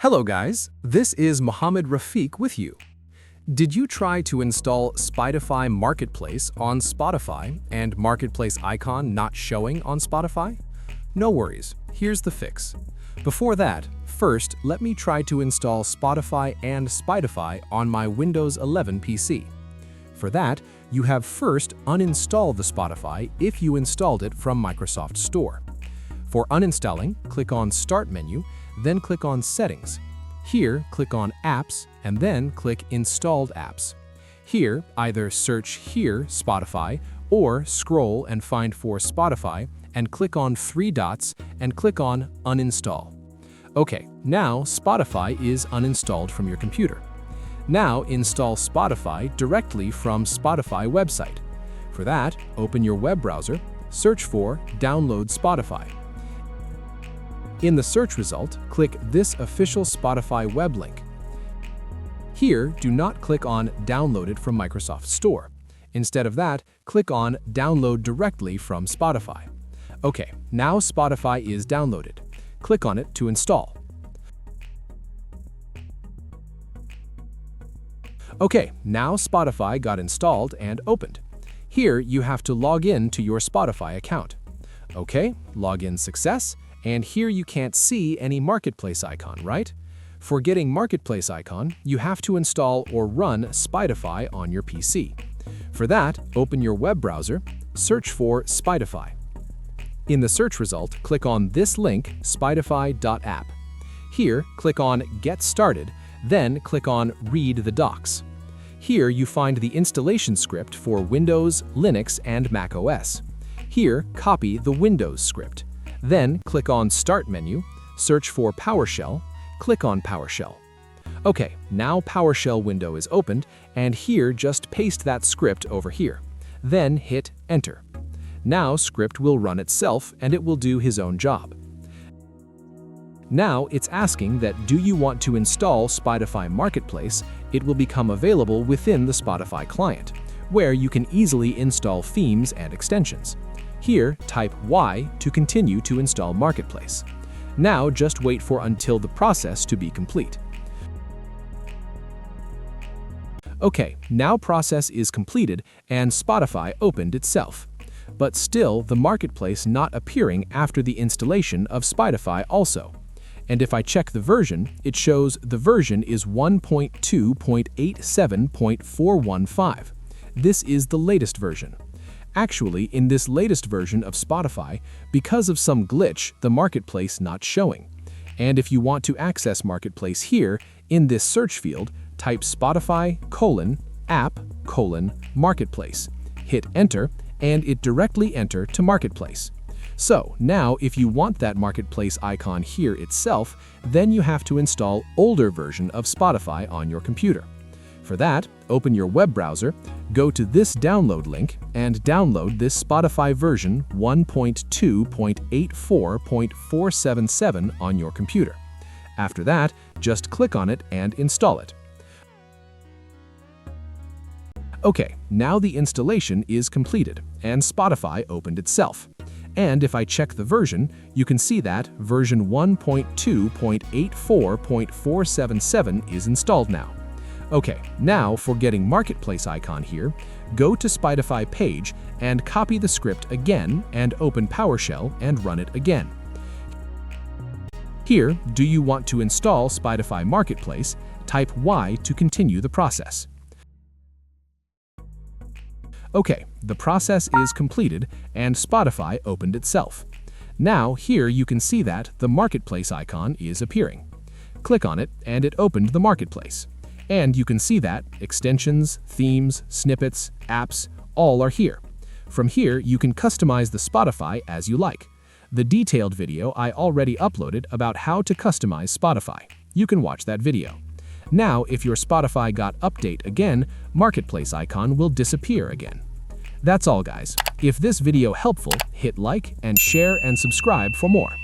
Hello guys, this is Mohammed Rafiq with you. Did you try to install Spicetify Marketplace on Spotify and Marketplace icon not showing on Spotify? No worries, here's the fix. Before that, first let me try to install Spotify and Spicetify on my Windows 11 PC. For that, you have first uninstall the Spotify if you installed it from Microsoft Store. For uninstalling, click on Start menu, then click on Settings. Here, click on Apps, and then click Installed Apps. Here, either search here Spotify, or scroll and find for Spotify, and click on three dots, and click on Uninstall. Okay, now Spotify is uninstalled from your computer. Now install Spotify directly from Spotify website. For that, open your web browser, search for Download Spotify. In the search result, click this official Spotify web link. Here, do not click on Download it from Microsoft Store. Instead of that, click on Download directly from Spotify. Okay, now Spotify is downloaded. Click on it to install. Okay, now Spotify got installed and opened. Here, you have to log in to your Spotify account. Okay, login success. And here you can't see any marketplace icon, right? For getting marketplace icon, you have to install or run Spicetify on your PC. For that, open your web browser, search for Spicetify. In the search result, click on this link, spicetify.app. Here, click on Get Started, then click on Read the docs. Here you find the installation script for Windows, Linux, and Mac OS. Here, copy the Windows script. Then click on Start menu, search for PowerShell, click on PowerShell. Okay, now PowerShell window is opened, and here just paste that script over here. Then hit Enter. Now script will run itself and it will do his own job. Now it's asking that do you want to install Spicetify Marketplace. It will become available within the Spotify client, where you can easily install themes and extensions. Here, type Y to continue to install Marketplace. Now just wait for until the process to be complete. Okay, now process is completed and Spotify opened itself. But still, the Marketplace not appearing after the installation of Spicetify also. And if I check the version, it shows the version is 1.2.87.415. This is the latest version. Actually, in this latest version of Spotify, because of some glitch, the Marketplace not showing. And if you want to access Marketplace here, in this search field, type Spotify:/app:/Marketplace. Hit Enter, and it directly enter to Marketplace. So now if you want that Marketplace icon here itself, then you have to install older version of Spotify on your computer. For that, open your web browser, go to this download link, and download this Spotify version 1.2.84.477 on your computer. After that, just click on it and install it. Okay, now the installation is completed, and Spotify opened itself. And if I check the version, you can see that version 1.2.84.477 is installed now. Okay, now for getting Marketplace icon here, go to Spicetify page and copy the script again and open PowerShell and run it again. Here, do you want to install Spicetify Marketplace? Type Y to continue the process. Okay, the process is completed and Spotify opened itself. Now here you can see that the Marketplace icon is appearing. Click on it and it opened the Marketplace. And you can see that extensions, themes, snippets, apps, all are here. From here, you can customize the Spotify as you like. The detailed video I already uploaded about how to customize Spotify. You can watch that video. Now, if your Spotify got update again, Marketplace icon will disappear again. That's all guys. If this video helpful, hit like and share and subscribe for more.